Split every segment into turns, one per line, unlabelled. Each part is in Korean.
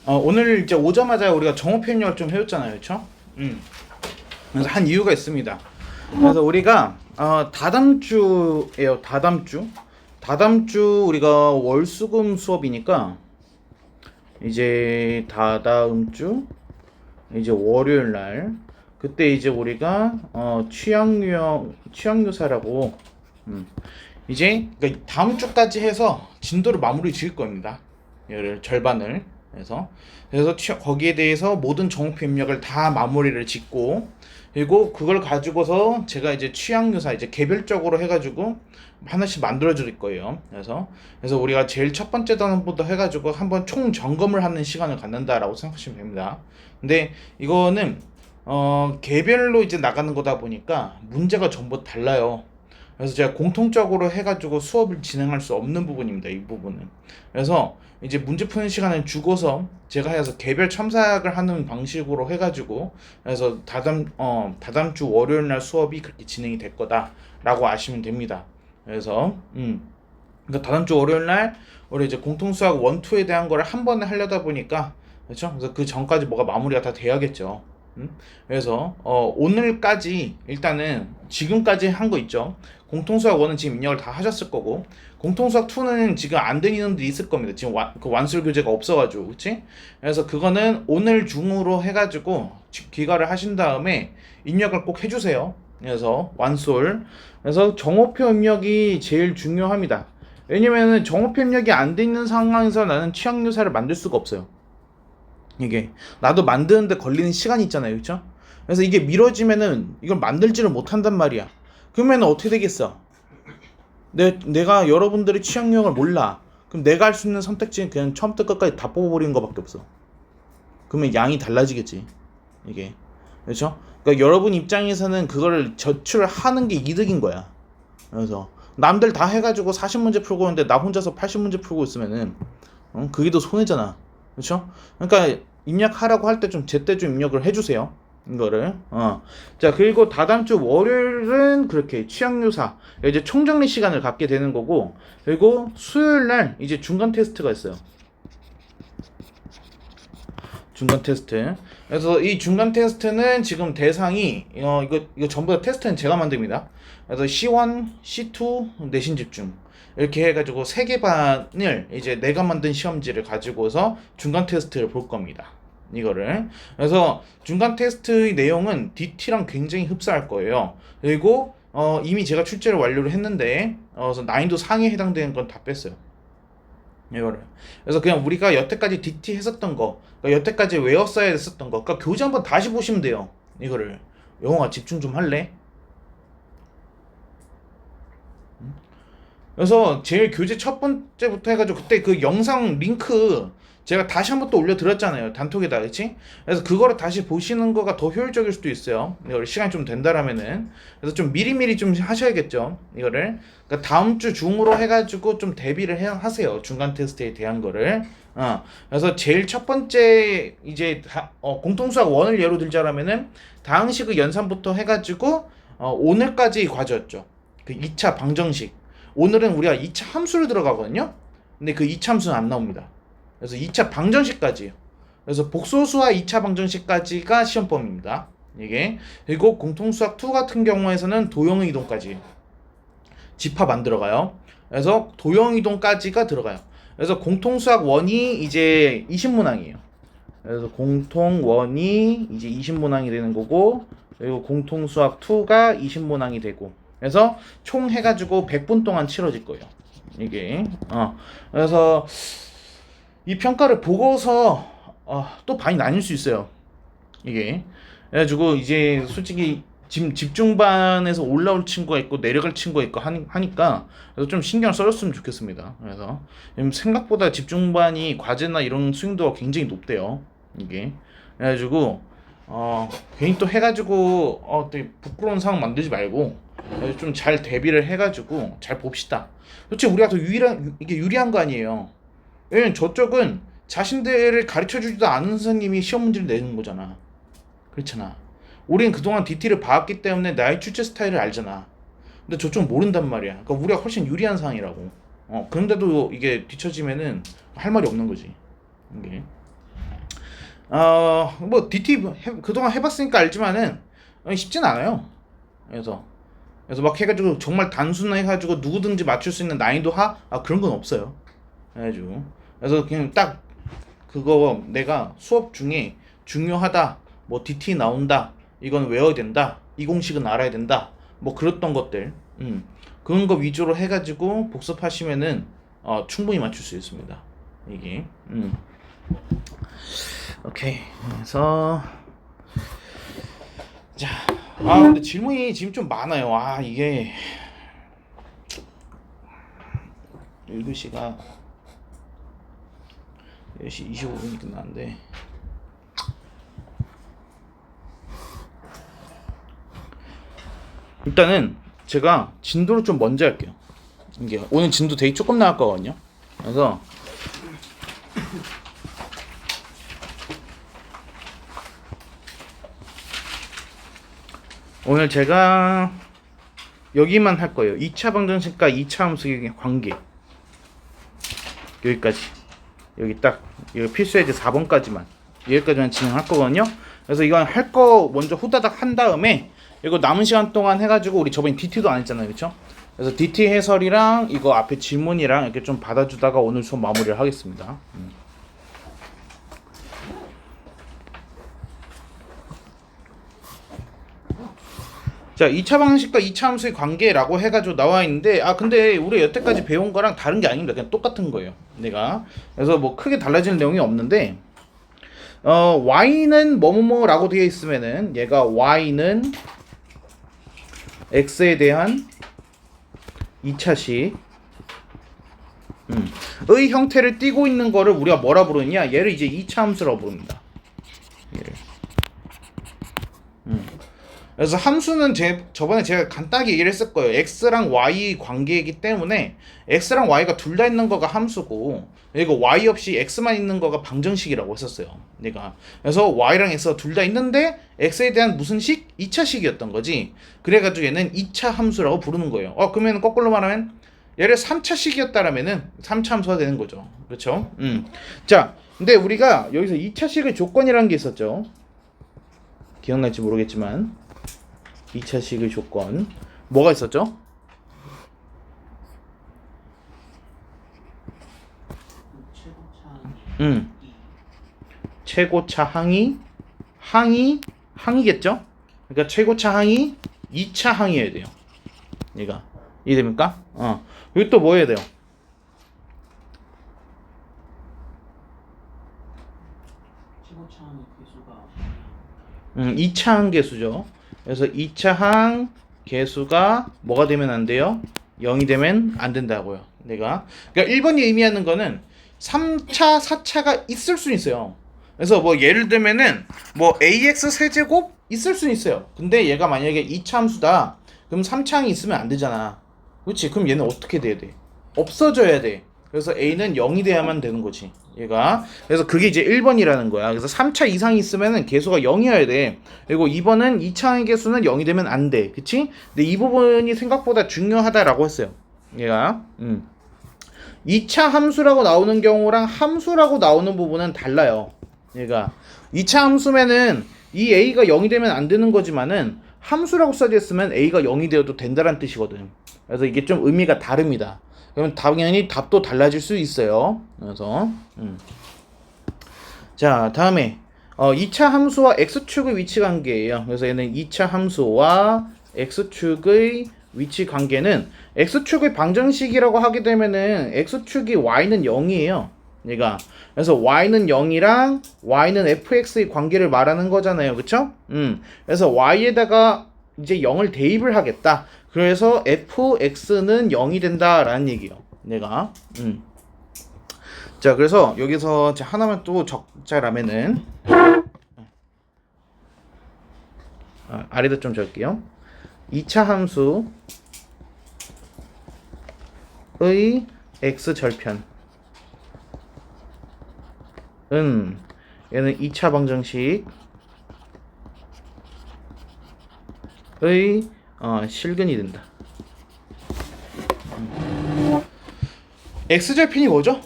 오늘 이제 오자마자 우리가 정오표 입력을 좀 해줬잖아요, 그렇죠? 그래서 한 이유가 있습니다. 그래서 우리가 다다음 주예요, 다다음 주. 다다음 주 우리가 월수금 수업이니까 이제 다다음 주 이제 월요일 날 그때 이제 우리가 취향유사라고 이제 그러니까 다음 주까지 해서 진도를 마무리 지을 겁니다. 얘를 절반을 해서 거기에 대해서 모든 정오표 입력을 다 마무리를 짓고 그리고 그걸 가지고서 제가 이제 취향유사 이제 개별적으로 해가지고 하나씩 만들어 줄 거예요. 그래서 우리가 제일 첫 번째 단원부터 해가지고 한번 총 점검을 하는 시간을 갖는다라고 생각하시면 됩니다. 근데 이거는 개별로 이제 나가는 거다 보니까 문제가 전부 달라요. 그래서 제가 공통적으로 해가지고 수업을 진행할 수 없는 부분입니다. 이 부분은. 그래서 이제 문제 푸는 시간을 주고서 제가 해서 개별 첨삭을 하는 방식으로 해가지고 그래서 다다음 주 월요일 날 수업이 그렇게 진행이 될 거다라고 아시면 됩니다. 그래서 그러니까 다다음 주 월요일 날 우리 이제 공통수학 1, 2에 대한 거를 한 번에 하려다 보니까 그렇죠? 그래서 그 전까지 뭐가 마무리가 다 돼야겠죠. 그래서 오늘까지 일단은 지금까지 한 거 있죠. 공통수학 1은 지금 입력을 다 하셨을 거고 공통수학 2는 지금 안 된 인원들이 있을 겁니다. 지금 그 완술 교재가 없어가지고 그치? 그래서 그거는 오늘 중으로 해가지고 귀가를 하신 다음에 입력을 꼭 해주세요. 그래서 완술 그래서 정오표 입력이 제일 중요합니다. 왜냐면은 정오표 입력이 안 돼 있는 상황에서 나는 취향유사를 만들 수가 없어요. 이게 나도 만드는데 걸리는 시간이 있잖아요, 그렇죠? 그래서 이게 미뤄지면은 이걸 만들지를 못한단 말이야. 그러면 어떻게 되겠어? 내가 여러분들의 취향 유형을 몰라. 그럼 내가 할 수 있는 선택지는 그냥 처음부터 끝까지 다 뽑아버리는 것밖에 없어. 그러면 양이 달라지겠지. 이게 그렇죠? 그러니까 여러분 입장에서는 그거를 저출을 하는 게 이득인 거야. 그래서 남들 다 해가지고 40문제 풀고 있는데 나 혼자서 80문제 풀고 있으면은 그게 더 손해잖아. 그렇죠? 그러니까 입력하라고 할 때 좀 제때 좀 입력을 해주세요. 이거를 자 그리고 다다음 주 월요일은 그렇게 취향유사 이제 총정리 시간을 갖게 되는 거고 그리고 수요일 날 이제 중간 테스트가 있어요. 중간 테스트. 그래서 이 중간 테스트는 지금 대상이 이거 전부 다 테스트는 제가 만듭니다. 그래서 C1, C2 내신 집중 이렇게 해가지고 3개 반을 이제 내가 만든 시험지를 가지고서 중간 테스트를 볼 겁니다. 이거를 그래서 중간 테스트의 내용은 DT랑 굉장히 흡사할 거예요. 그리고 이미 제가 출제를 완료를 했는데 그래서 난이도 상에 해당되는 건 다 뺐어요. 이거를 그래서 그냥 우리가 여태까지 DT 했었던 거 그러니까 여태까지 외웠어야 했었던 거 그러니까 교재 한번 다시 보시면 돼요. 이거를 영어가 집중 좀 할래? 그래서 제일 교재 첫 번째부터 해가지고 그때 그 영상 링크 제가 다시 한번 또 올려드렸잖아요. 단톡에다 그치? 그래서 그거를 다시 보시는 거가 더 효율적일 수도 있어요. 이거를 시간이 좀 된다라면은 그래서 좀 미리미리 좀 하셔야겠죠. 이거를 그러니까 다음 주 중으로 해가지고 좀 대비를 하세요. 중간 테스트에 대한 거를 그래서 제일 첫 번째 이제 공통수학 1을 예로 들자라면은 다항식 연산부터 해가지고 오늘까지 과제였죠. 그 2차 방정식 오늘은 우리가 2차 함수를 들어가거든요. 근데 그 2차 함수는 안 나옵니다. 그래서 2차 방정식까지요. 그래서 복소수와 2차 방정식까지가 시험범위입니다. 이게 그리고 공통수학 2 같은 경우에서는 도형의 이동까지 집합 안 들어가요. 그래서 도형 이동까지가 들어가요. 그래서 공통수학 1이 이제 20문항이에요. 그래서 공통 1이 이제 20문항이 되는 거고 그리고 공통수학 2가 20문항이 되고 그래서 총 해가지고 100분 동안 치러질 거예요. 이게 그래서 이 평가를 보고서 또 반이 나뉠 수 있어요. 이게 그래가지고 이제 솔직히 지금 집중반에서 올라올 친구가 있고 내려갈 친구가 있고 하니까 그래서 좀 신경 써줬으면 좋겠습니다. 그래서 생각보다 집중반이 과제나 이런 수용도가 굉장히 높대요. 이게 그래가지고 괜히 또 해가지고 되게 부끄러운 상황 만들지 말고 좀 잘 대비를 해가지고 잘 봅시다. 솔직히 우리가 더 이게 유리한 거 아니에요. 왜냐면 저쪽은 자신들을 가르쳐주지도 않은 선생님이 시험 문제를 내는 거잖아. 그렇잖아. 우리는 그동안 DT를 봐왔기 때문에 나의 출제 스타일을 알잖아. 근데 저쪽은 모른단 말이야. 그러니까 우리가 훨씬 유리한 상황이라고. 그런데도 이게 뒤처지면은 할 말이 없는 거지. 이게. 뭐 DT 그동안 해봤으니까 알지만은 쉽진 않아요. 그래서 막 해가지고 정말 단순해가지고 누구든지 맞출 수 있는 난이도 그런 건 없어요. 해가지고 그래서 그냥 딱 그거 내가 수업 중에 중요하다, 뭐 DT 나온다, 이건 외워야 된다, 이 공식은 알아야 된다, 뭐 그랬던 것들, 그런 거 위주로 해가지고 복습하시면은 충분히 맞출 수 있습니다. 이게, 오케이. 그래서 자, 근데 질문이 지금 좀 많아요. 이게 1교시가 10시 25분이 끝나는데 일단은 제가 진도를 좀 먼저 할게요. 이게 오늘 진도 되게 조금 나올 거거든요. 그래서 오늘 제가 여기만 할 거예요. 2차 방정식과 2차 함수의 관계. 여기까지. 여기 딱 이거 필수예제 4번까지만. 여기까지만 진행할 거거든요. 그래서 이건 할 거 먼저 후다닥 한 다음에 이거 남은 시간 동안 해가지고 우리 저번에 DT도 안 했잖아요, 그렇죠? 그래서 DT 해설이랑 이거 앞에 질문이랑 이렇게 좀 받아주다가 오늘 수업 마무리를 하겠습니다. 자, 2차 방식과 2차 함수의 관계라고 해가지고 나와 있는데 근데 우리 여태까지 배운 거랑 다른 게 아닙니다. 그냥 똑같은 거예요. 내가 그래서 뭐 크게 달라지는 내용이 없는데 y는 뭐뭐뭐라고 되어 있으면은 얘가 y는 x에 대한 2차식 의 형태를 띠고 있는 거를 우리가 뭐라 부르느냐, 얘를 이제 2차 함수라고 부릅니다. 얘를. 그래서 함수는 저번에 제가 간단하게 얘기를 했을 거예요. x랑 y 관계이기 때문에 x랑 y가 둘 다 있는 거가 함수고, 그리고 y 없이 x만 있는 거가 방정식이라고 했었어요. 그래서 y랑 x가 둘 다 있는데 x에 대한 무슨 식? 2차식이었던 거지. 그래가지고 얘는 2차 함수라고 부르는 거예요. 그러면 거꾸로 말하면 얘를 3차식이었다라면은 3차 함수가 되는 거죠. 그렇죠? 자, 근데 우리가 여기서 2차식의 조건이라는 게 있었죠. 기억날지 모르겠지만 2차식의 조건 뭐가 있었죠? 최고차 항이겠죠? 그러니까 최고차 항이 2차 항이어야 돼요. 얘가 이해됩니까? 여기 또 뭐 해야 돼요?
최고차 항의 개수가
2차 항 개수죠. 그래서 2차 항 개수가 뭐가 되면 안 돼요? 0이 되면 안 된다고요. 그러니까 1번이 의미하는 거는 3차, 4차가 있을 수 있어요. 그래서 뭐 예를 들면은 뭐 ax 세제곱 있을 수 있어요. 근데 얘가 만약에 2차 함수다. 그럼 3차 항이 있으면 안 되잖아. 그렇지? 그럼 얘는 어떻게 돼야 돼? 없어져야 돼. 그래서 a는 0이 돼야만 되는 거지. 얘가. 그래서 그게 이제 1번이라는 거야. 그래서 3차 이상이 있으면은 개수가 0이어야 돼. 그리고 2번은 2차의 개수는 0이 되면 안 돼. 그치? 근데 이 부분이 생각보다 중요하다라고 했어요. 얘가. 2차 함수라고 나오는 경우랑 함수라고 나오는 부분은 달라요. 얘가. 2차 함수면은 이 a가 0이 되면 안 되는 거지만은 함수라고 써져 있으면 a가 0이 되어도 된다는 뜻이거든. 그래서 이게 좀 의미가 다릅니다. 그러면 당연히 답도 달라질 수 있어요. 그래서 자, 다음에 2차 함수와 x축의 위치 관계예요. 그래서 얘는 2차 함수와 x축의 위치 관계는 x축의 방정식이라고 하게 되면은 x축이 y는 0이에요. 얘가. 그래서 y는 0이랑 y는 fx의 관계를 말하는 거잖아요. 그쵸? 그래서 y에다가 이제 0을 대입을 하겠다. 그래서 fx는 0이 된다라는 얘기예요. 내가. 자, 그래서 여기서 하나만 또 적자라면은 아래다 좀 적을게요. 2차 함수의 x절편은 얘는 2차 방정식의 실근이 된다. x절편이 뭐죠?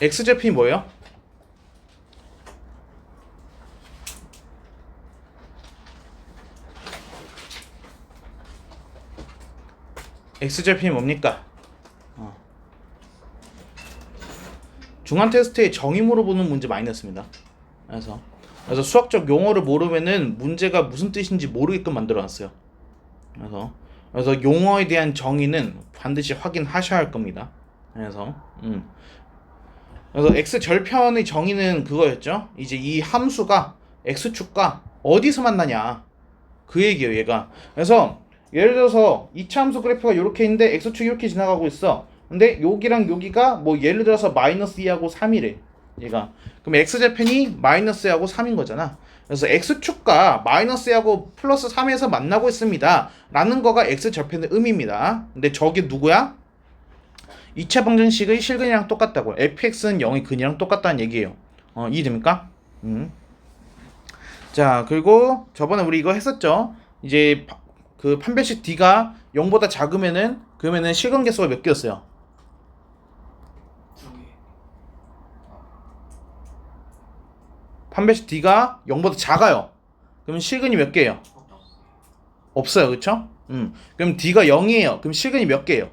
x절편이 뭐예요? X절편이 뭡니까? 중간 테스트에 정의 물어보는 문제 많이 냈습니다. 그래서 수학적 용어를 모르면은 문제가 무슨 뜻인지 모르게끔 만들어놨어요. 그래서 용어에 대한 정의는 반드시 확인하셔야 할 겁니다. 그래서 X 절편의 정의는 그거였죠. 이제 이 함수가 X축과 어디서 만나냐 그 얘기예요. 얘가. 그래서 예를 들어서 2차 함수 그래프가 이렇게 있는데 X축이 이렇게 지나가고 있어. 근데 여기랑 여기가 뭐 예를 들어서 마이너스 2하고 3이래. 얘가. 그럼 X절편이 마이너스 2하고 3인 거잖아. 그래서 X축과 마이너스 2하고 플러스 3에서 만나고 있습니다. 라는 거가 X절편의 의미입니다. 근데 저게 누구야? 2차 방정식의 실근이랑 똑같다고. fx는 0의 근이랑 똑같다는 얘기예요. 이해됩니까? 자, 그리고 저번에 우리 이거 했었죠. 이제 그 판별식 D가 0보다 작으면은 그러면은 실근 개수가 몇 개였어요?
2개.
판별식 D가 0보다 작아요. 그러면 실근이 몇 개예요? 없어요. 그쵸? 그럼 D가 0이에요. 그럼 실근이 몇 개예요?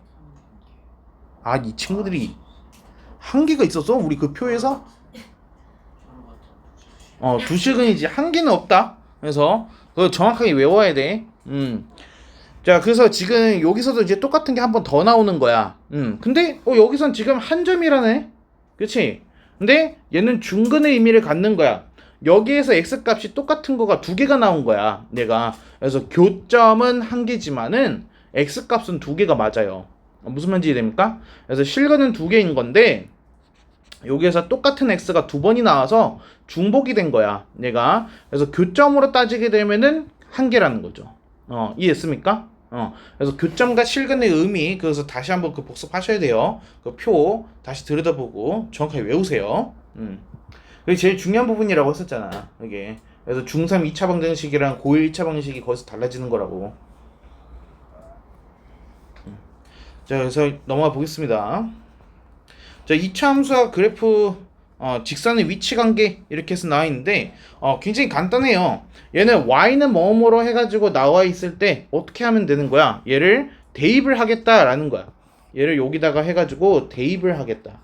아, 이 친구들이 한 개가 있었어? 우리 그 표에서? 두 실근이지. 한 개는 없다. 그래서 그거 정확하게 외워야 돼. 자, 그래서 지금 여기서도 이제 똑같은 게 한 번 더 나오는 거야. 근데 여기선 지금 한 점이라네. 그치? 근데 얘는 중근의 의미를 갖는 거야. 여기에서 x 값이 똑같은 거가 두 개가 나온 거야. 내가. 그래서 교점은 한 개지만은 x 값은 두 개가 맞아요. 무슨 말인지 이해됩니까? 그래서 실근은 두 개인 건데 여기에서 똑같은 x가 두 번이 나와서 중복이 된 거야. 내가. 그래서 교점으로 따지게 되면은 한 개라는 거죠. 이해했습니까? 그래서 교점과 실근의 의미, 그래서 다시 한번 그 복습하셔야 돼요. 그 표 다시 들여다보고 정확하게 외우세요. 그게 제일 중요한 부분이라고 했었잖아. 이게. 그래서 중3 2차 방정식이랑 고1 1차 방정식이 거기서 달라지는 거라고. 자, 그래서 넘어가 보겠습니다. 자, 2차 함수와 그래프 직선의 위치 관계 이렇게 해서 나와 있는데 굉장히 간단해요. 얘는 y는 뭐뭐로 해가지고 나와 있을 때 어떻게 하면 되는 거야? 얘를 대입을 하겠다라는 거야. 얘를 여기다가 해가지고 대입을 하겠다.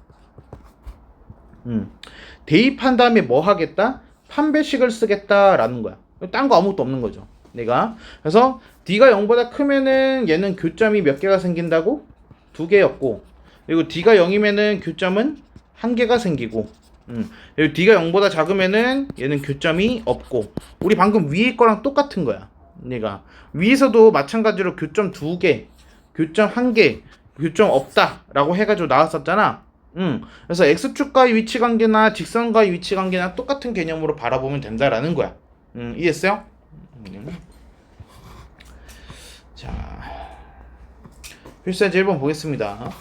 대입한 다음에 뭐 하겠다? 판별식을 쓰겠다라는 거야. 딴 거 아무것도 없는 거죠. 내가. 그래서 D가 0보다 크면은 얘는 교점이 몇 개가 생긴다고? 두 개였고, 그리고 D가 0이면은 교점은 한 개가 생기고, 그리고 D가 0보다 작으면은 얘는 교점이 없고, 우리 방금 위에 거랑 똑같은 거야. 얘가. 위에서도 마찬가지로 교점 두 개, 교점 한 개, 교점 없다라고 해가지고 나왔었잖아. 그래서 x축과의 위치 관계나 직선과의 위치 관계나 똑같은 개념으로 바라보면 된다라는 거야. 이해했어요? 자, 필사제 1번 보겠습니다.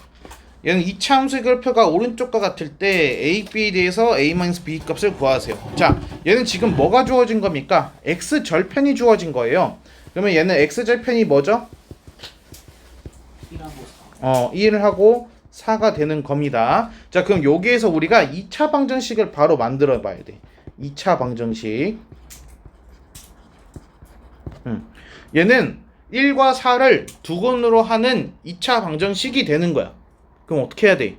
얘는 2차 함수의 그래프가 오른쪽과 같을 때 a, b에 대해서 a-b 값을 구하세요. 자, 얘는 지금 뭐가 주어진 겁니까? x절편이 주어진 거예요. 그러면 얘는 x절편이 뭐죠?
1하고 4.
1을 하고 4가 되는 겁니다. 자, 그럼 여기에서 우리가 2차 방정식을 바로 만들어 봐야 돼. 2차 방정식. 얘는 1과 4를 두 근으로 하는 2차 방정식이 되는 거야. 그럼 어떻게 해야 돼?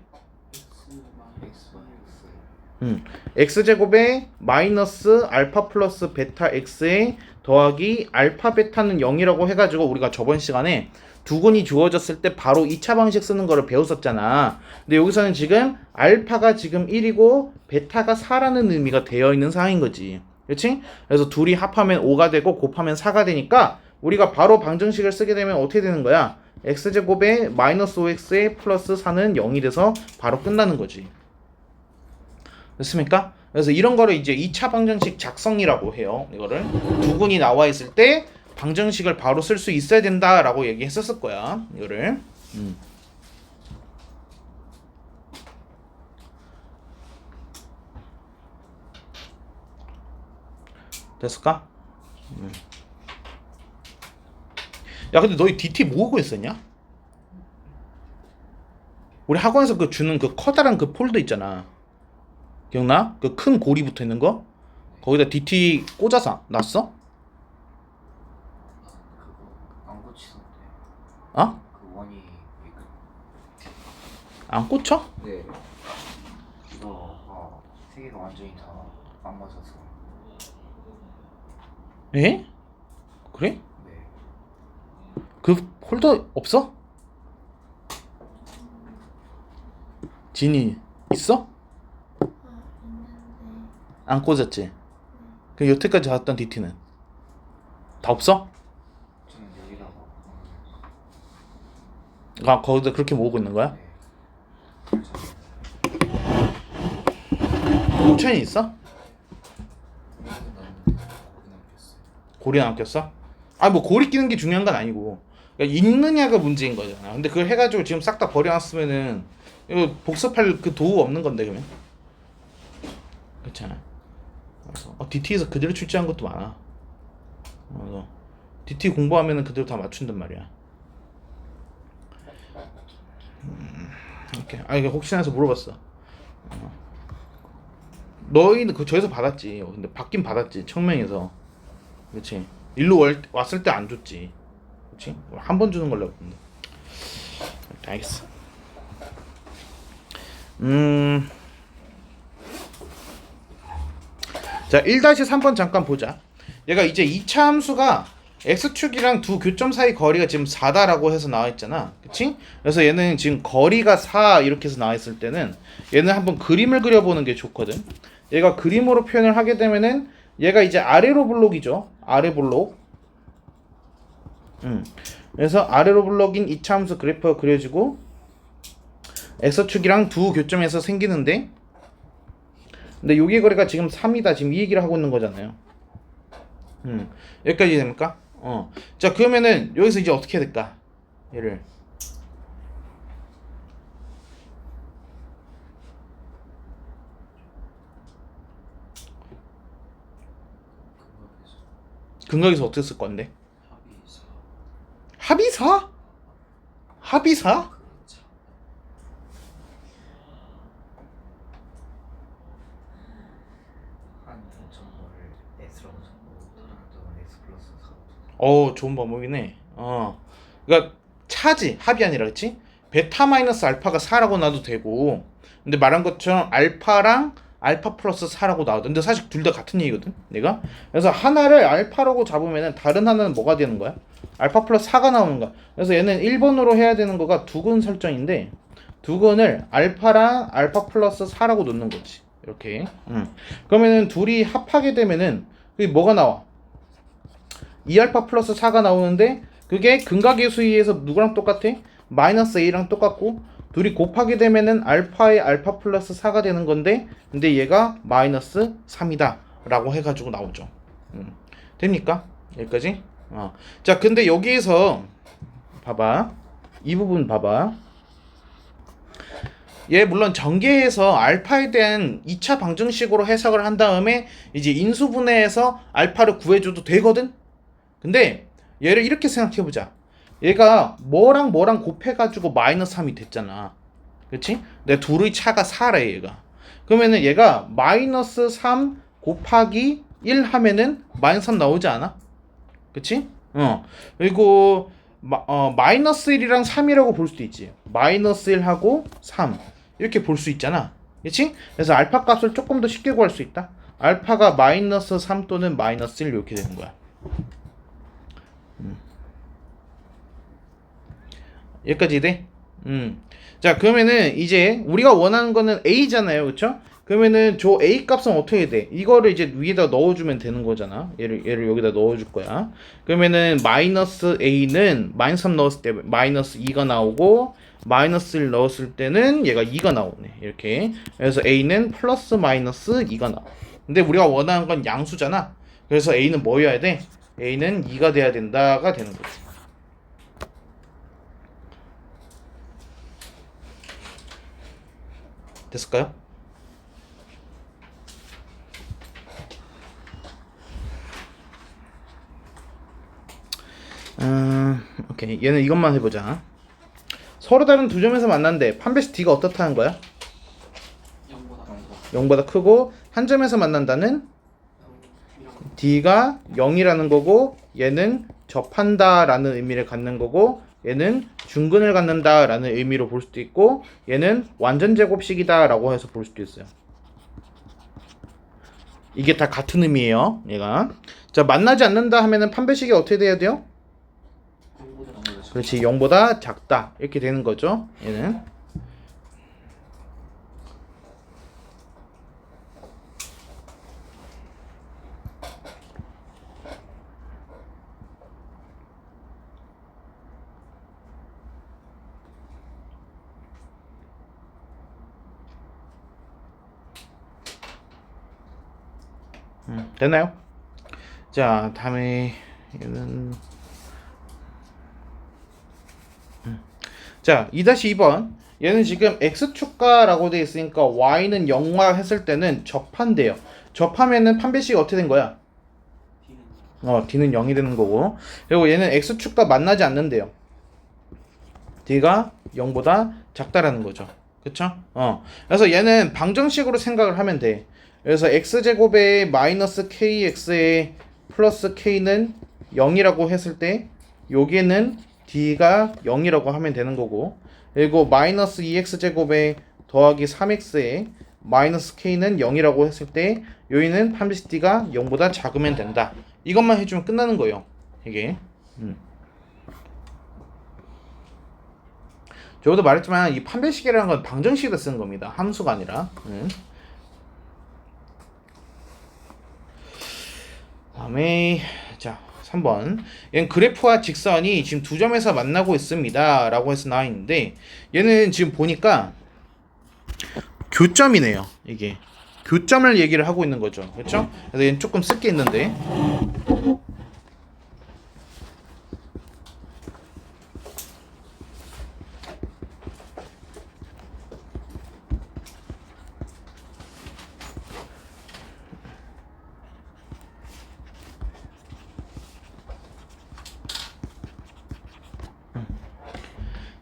x제곱에 마이너스 알파 플러스 베타 x에 더하기 알파 베타는 0이라고 해가지고 우리가 저번 시간에 두 근이 주어졌을 때 바로 2차 방식 쓰는 거를 배웠었잖아. 근데 여기서는 지금 알파가 지금 1이고 베타가 4라는 의미가 되어 있는 상황인 거지. 그렇지? 그래서 둘이 합하면 5가 되고 곱하면 4가 되니까 우리가 바로 방정식을 쓰게 되면 어떻게 되는 거야? x제곱에 마이너스 5x에 플러스 4는 0이 돼서 바로 끝나는 거지. 됐습니까? 그래서 이런 거를 이제 2차 방정식 작성이라고 해요. 이거를 두 근이 나와 있을 때 방정식을 바로 쓸 수 있어야 된다라고 얘기했었을 거야. 이거를. 됐을까? 야, 근데 너희 DT 모으고 있었냐? 우리 학원에서 그 주는 그 커다란 그 폴더 있잖아. 기억나? 그 큰 고리 붙어 있는 거? 거기다 DT 꽂아서 놨어?
그거 안 고치던데.
어?
그 원이
안 꽂혀?
네. 이거 세 개가 완전히 다 안 맞아서.
에? 그래?
네.
그 홀더 없어? 진이 있어?
있는데
안 꽂았지? 그 여태까지 왔던 DT는 다 없어?
저는 여기다가.
아 거기다 그렇게 모으고 있는 거야?
네.
5천이 있어?
여기서 나왔는데 거기 남겼어요.
고리 안 꼈어? 아 뭐 고리 끼는 게 중요한 건 아니고 그러니까 있느냐가 문제인 거잖아. 근데 그걸 해가지고 지금 싹 다 버려놨으면은 이거 복습할 그 도구 없는 건데 그러면 그렇잖아. 그래서 DT에서 그대로 출제한 것도 많아. 그래서 DT 공부하면은 그대로 다 맞춘단 말이야. 이렇게 아 이게 혹시나 해서 물어봤어. 너희는 그 저에서 받았지. 근데 받긴 받았지 청명에서. 그렇지. 일로 왔을 때 안 줬지. 그렇지? 한 번 주는 걸로 했는데. 알겠어. 자, 1-3번 잠깐 보자. 얘가 이제 2차 함수가 x축이랑 두 교점 사이 거리가 지금 4다라고 해서 나와 있잖아. 그치? 그래서 얘는 지금 거리가 4 이렇게 해서 나와 있을 때는 얘는 한번 그림을 그려보는 게 좋거든. 얘가 그림으로 표현을 하게 되면은 얘가 이제 아래로 블록이죠. 아래 블록. 그래서 아래로 블록인 2차 함수 그래프가 그려지고 x축이랑 두 교점에서 생기는데 근데 여기 거리가 지금 3이다. 지금 이 얘기를 하고 있는 거잖아요. 여기까지 됩니까? 자, 그러면은 여기서 이제 어떻게 해야 될까? 얘를 근각에서 어떻게 쓸 건데? 합의사? 합의사?
한 정보를 x라고 적고 다른 정보는 x 플러스 4.
좋은 방법이네. 그러니까 차지 합이 아니라 그렇지? 베타 마이너스 알파가 4라고 놔도 되고 근데 말한 것처럼 알파랑 알파 플러스 4라고 나와도 근데 사실 둘 다 같은 얘기거든 내가. 그래서 하나를 알파라고 잡으면은 다른 하나는 뭐가 되는 거야? 알파 플러스 4가 나오는 거야. 그래서 얘는 1번으로 해야 되는 거가 두근 설정인데 두근을 알파랑 알파 플러스 4라고 놓는 거지. 이렇게. 그러면은 둘이 합하게 되면은 그게 뭐가 나와? 2알파 플러스 4가 나오는데 그게 근각의 수위에서 누구랑 똑같아? 마이너스 a랑 똑같고 둘이 곱하게 되면은 알파의 알파 플러스 4가 되는 건데 근데 얘가 마이너스 3이다 라고 해가지고 나오죠. 됩니까? 여기까지? 자 근데 여기에서 봐봐 이 부분 봐봐 얘 물론 전개해서 알파에 대한 2차 방정식으로 해석을 한 다음에 이제 인수분해해서 알파를 구해줘도 되거든? 근데 얘를 이렇게 생각해보자. 얘가 뭐랑 뭐랑 곱해가지고 마이너스 3이 됐잖아. 그치? 내 둘의 차가 4래 얘가. 그러면은 얘가 마이너스 3 곱하기 1 하면은 마이너스 3 나오지 않아? 그치? 그리고 마이너스 1이랑 3이라고 볼 수도 있지. 마이너스 1하고 3 이렇게 볼 수 있잖아. 그치? 그래서 알파 값을 조금 더 쉽게 구할 수 있다. 알파가 마이너스 3 또는 마이너스 1 이렇게 되는 거야. 여기까지 돼? 자 그러면은 이제 우리가 원하는 거는 A잖아요. 그쵸? 그러면은 저 A 값은 어떻게 돼? 이거를 이제 위에다 넣어주면 되는 거잖아. 얘를 여기다 넣어줄 거야. 그러면은 마이너스 A는 마이너스 3 넣었을 때 마이너스 2가 나오고 마이너스 1 넣었을 때는 얘가 2가 나오네. 이렇게. 그래서 A는 플러스 마이너스 2가 나와. 근데 우리가 원하는 건 양수잖아. 그래서 A는 뭐여야 돼? A는 2가 돼야 된다가 되는 거지. 됐을까요? 오케이. 얘는 이것만 해보자. 서로 다른 두 점에서 만났는데 판별식 D가 어떻다는 거야? 0보다 크고 한 점에서 만난다는 D가 0이라는 거고 얘는 접한다 라는 의미를 갖는 거고 얘는 중근을 갖는다 라는 의미로 볼 수도 있고 얘는 완전제곱식이다 라고 해서 볼 수도 있어요. 이게 다 같은 의미예요. 얘가. 자, 만나지 않는다 하면은 판별식이 어떻게 돼야 돼요? 그렇지, 0보다 작다 이렇게 되는 거죠. 얘는. 됐나요? 자, 다음에 얘는 자, 2-2번. 얘는 지금 x축가라고 되어 있으니까 y는 0화 했을 때는 접한대요. 접하면은 판별식이 어떻게 된 거야? d는 0이 되는 거고. 그리고 얘는 x축과 만나지 않는데요. d가 0보다 작다라는 거죠. 그쵸? 그래서 얘는 방정식으로 생각을 하면 돼. 그래서 x제곱에 마이너스 kx에 플러스 k는 0이라고 했을 때 여기에는 d가 0이라고 하면 되는 거고, 그리고 마이너스 2x제곱에 더하기 3x에 마이너스 k는 0이라고 했을 때 여기는 판별식 d가 0보다 작으면 된다. 이것만 해주면 끝나는 거예요. 이게 저도 말했지만 이 판별식이라는 건 방정식에다 쓰는 겁니다. 함수가 아니라. 다음에 자 3번. 얘는 그래프와 직선이 지금 두 점에서 만나고 있습니다 라고 해서 나와 있는데 얘는 지금 보니까 교점이네요. 이게 교점을 얘기를 하고 있는 거죠. 그렇죠? 그래서 얘는 조금 쓸 게 있는데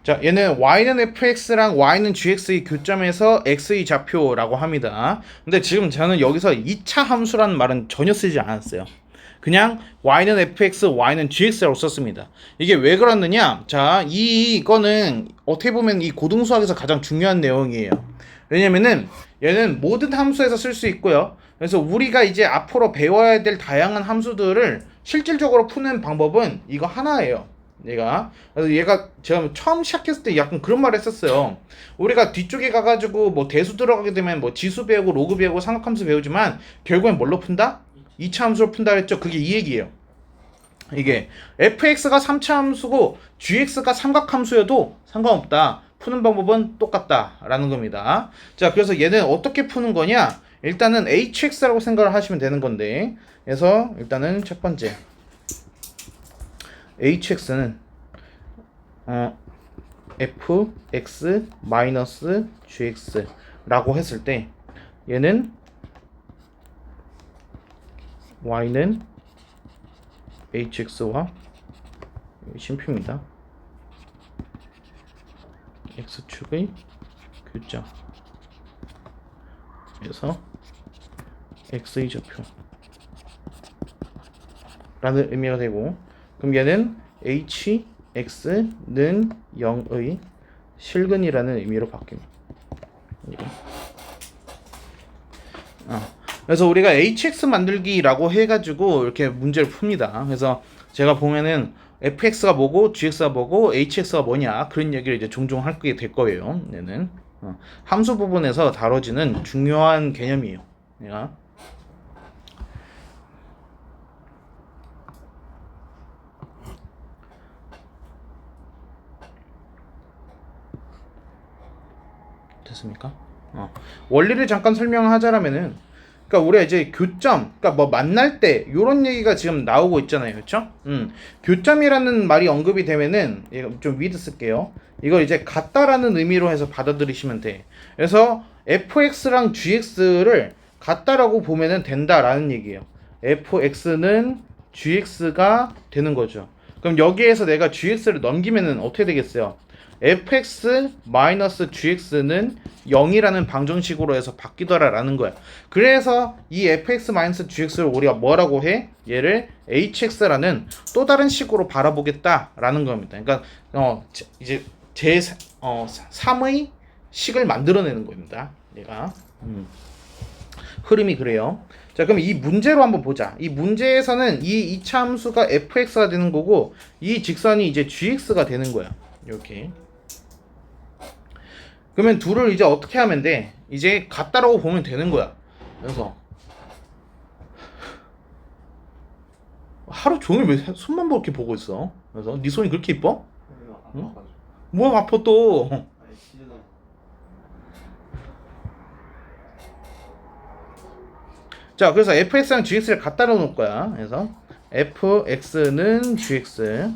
자, 얘는 y는 fx랑 y는 gx의 교점에서 x의 좌표라고 합니다. 근데 지금 저는 여기서 2차 함수라는 말은 전혀 쓰지 않았어요. 그냥 y는 fx, y는 gx라고 썼습니다. 이게 왜 그러느냐? 자, 이거는 어떻게 보면 이 고등수학에서 가장 중요한 내용이에요. 왜냐면은 얘는 모든 함수에서 쓸 수 있고요. 그래서 우리가 이제 앞으로 배워야 될 다양한 함수들을 실질적으로 푸는 방법은 이거 하나예요. 그래서 제가 처음 시작했을 때 약간 그런 말을 했었어요. 우리가 뒤쪽에 가가지고 뭐 대수 들어가게 되면 뭐 지수 배우고 로그 배우고 삼각함수 배우지만 결국엔 뭘로 푼다? 2차 함수로 푼다 그랬죠. 그게 이 얘기예요. 이게 fx가 3차 함수고 gx가 삼각함수여도 상관없다. 푸는 방법은 똑같다 라는 겁니다. 자, 그래서 얘는 어떻게 푸는 거냐? 일단은 hx라고 생각을 하시면 되는 건데, 그래서 일단은 첫 번째 hx는 fx 마이너스 gx라고 했을 때 얘는 y는 hx와 심표입니다. x축의 교점 그래서 x의 좌표 라는 의미가 되고, 그럼 얘는 hx는 0의 실근이라는 의미로 바뀝니다. 그래서 우리가 hx 만들기라고 해가지고 이렇게 문제를 풉니다. 그래서 제가 보면은 fx가 뭐고 gx가 뭐고 hx가 뭐냐 그런 얘기를 이제 종종 하게 될 거예요. 얘는 함수 부분에서 다뤄지는 중요한 개념이에요. 얘가. 됐습니까? 원리를 잠깐 설명하자면은, 그러니까 우리가 이제 교점, 그러니까 뭐 만날 때 요런 얘기가 지금 나오고 있잖아요, 그렇죠? 교점이라는 말이 언급이 되면은 좀 위드 쓸게요. 이걸 이제 같다라는 의미로 해서 받아들이시면 돼. 그래서 fx랑 gx를 같다라고 보면은 된다라는 얘기예요. fx는 gx가 되는 거죠. 그럼 여기에서 내가 gx를 넘기면은 어떻게 되겠어요? fx-gx는 0이라는 방정식으로 해서 바뀌더라라는 거야. 그래서 이 fx-gx를 우리가 뭐라고 해? 얘를 hx라는 또 다른 식으로 바라보겠다라는 겁니다. 그러니까 이제 제 3의 식을 만들어내는 겁니다. 얘가 흐름이 그래요. 자, 그럼 이 문제로 한번 보자. 이 문제에서는 이 이차함수가 fx가 되는 거고 이 직선이 이제 gx가 되는 거야. 이렇게. 그러면 둘을 이제 어떻게 하면 돼? 이제 같다라고 보면 되는 거야. 그래서 하루 종일 왜 손만 그렇게 보고 있어? 그래서 네 손이 그렇게 이뻐? 응? 뭐 아파 또?
아니 진짜
자, 그래서 fx랑 gx를 갖다로 놓을 거야. 그래서 fx는 gx.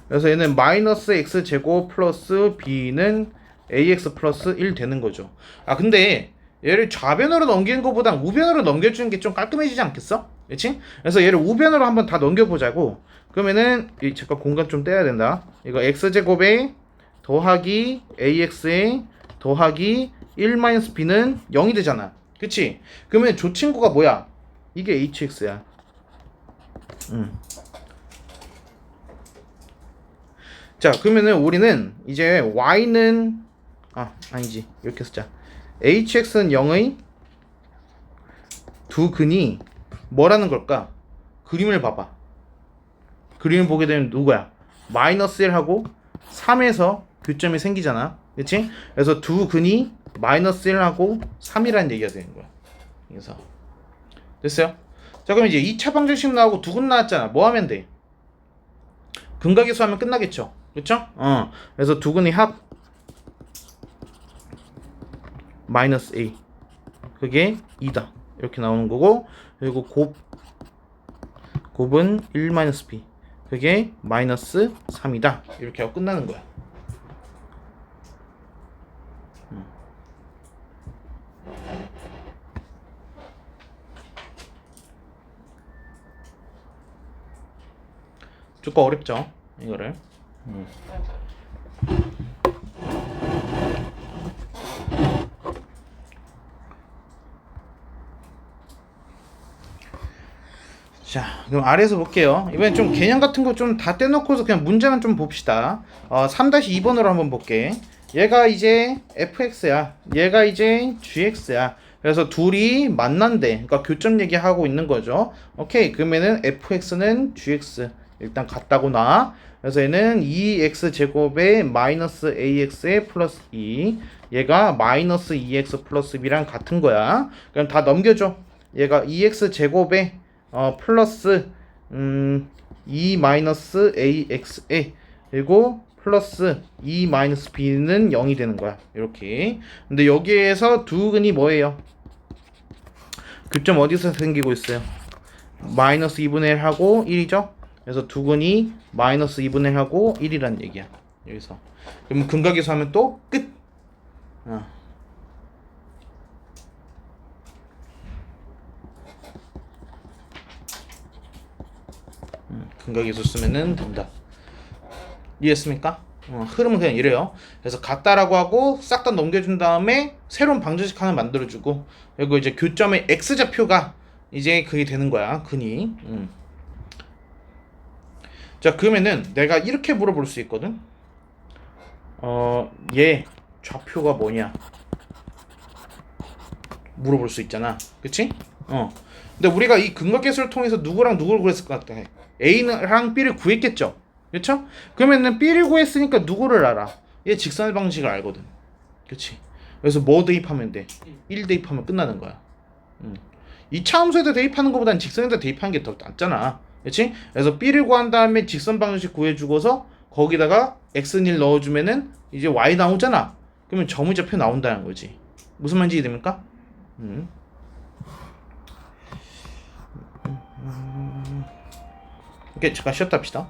그래서 얘는 마이너스 x 제곱 플러스 b는 ax 플러스 1 되는 거죠. 아, 근데 얘를 좌변으로 넘기는 것보다 우변으로 넘겨주는 게 좀 깔끔해지지 않겠어? 그렇지? 그래서 얘를 우변으로 한번 다 넘겨보자고. 그러면은 잠깐 공간 좀 떼야 된다. 이거 x 제곱에 더하기 ax에 더하기 1 마이너스 b는 0이 되잖아. 그치? 그러면 저 친구가 뭐야? 이게 hx야. 자, 그러면은 우리는 이제 y는 아니지. 이렇게 쓰자. hx는 0의 두 근이 뭐라는 걸까? 그림을 봐봐. 그림을 보게 되면 누구야? 마이너스 1하고 3에서 교점이 생기잖아. 그치? 그래서 두 근이 마이너스 1하고 3이라는 얘기가 되는 거야. 그래서 됐어요? 자, 그럼 이제 2차 방정식 나오고 두 근 나왔잖아. 뭐 하면 돼? 근각계수 하면 끝나겠죠? 그쵸? 그래서 두 근의 합 마이너스 a 그게 2다 이렇게 나오는 거고, 그리고 곱은 1 마이너스 b 그게 마이너스 3이다 이렇게 하고 끝나는 거야. 조금 어렵죠 이거를. 자, 그럼 아래에서 볼게요. 이번엔 좀 개념 같은 거 좀 다 떼놓고서 그냥 문제만 좀 봅시다. 3-2번으로 한번 볼게. 얘가 이제 fx야. 얘가 이제 gx야. 그래서 둘이 만난대. 그러니까 교점 얘기하고 있는 거죠. 오케이. 그러면은 fx는 gx 일단 같다고 나. 그래서 얘는 2x 제곱에 마이너스 ax에 플러스 2. 얘가 마이너스 2x 플러스 b랑 같은 거야. 그럼 다 넘겨줘. 얘가 2x 제곱에 플러스 2 마이너스 ax에 그리고 플러스 2 마이너스 b는 0이 되는 거야. 이렇게. 근데 여기에서 두 근이 뭐예요? 교점 어디서 생기고 있어요? 마이너스 2분의 1 하고 1이죠? 그래서 두 근이 마이너스 2분의 1 하고 1이란 얘기야. 여기서. 그럼 근각계수 하면 또 끝. 근각계수 쓰면은 된다. 이해했습니까? 흐름은 그냥 이래요. 그래서 같다라고 하고 싹 다 넘겨준 다음에 새로운 방정식 하나 만들어주고, 그리고 이제 교점의 x좌표가 이제 그게 되는 거야. 근이. 자, 그러면은 내가 이렇게 물어볼 수 있거든. 얘 좌표가 뭐냐 물어볼 수 있잖아. 그치? 근데 우리가 이 근각계수를 통해서 누구랑 누구를 구했을 것 같아? A랑 B를 구했겠죠? 그쵸? 그러면은 B를 구했으니까 누구를 알아? 얘 직선의 방식을 알거든. 그치? 그래서 뭐 대입하면 돼? 1 대입하면 끝나는 거야. 2차 함수에다 대입하는 것보다는 직선에다 대입하는 게 더 낫잖아. 그치? 그래서 B를 구한 다음에 직선 방정식 구해주고서 거기다가 X는 1 넣어주면은 이제 Y 나오잖아. 그러면 점의좌표 나온다는 거지. 무슨 말인지 이해됩니까? 오케이, 잠깐 쉬었다 합시다.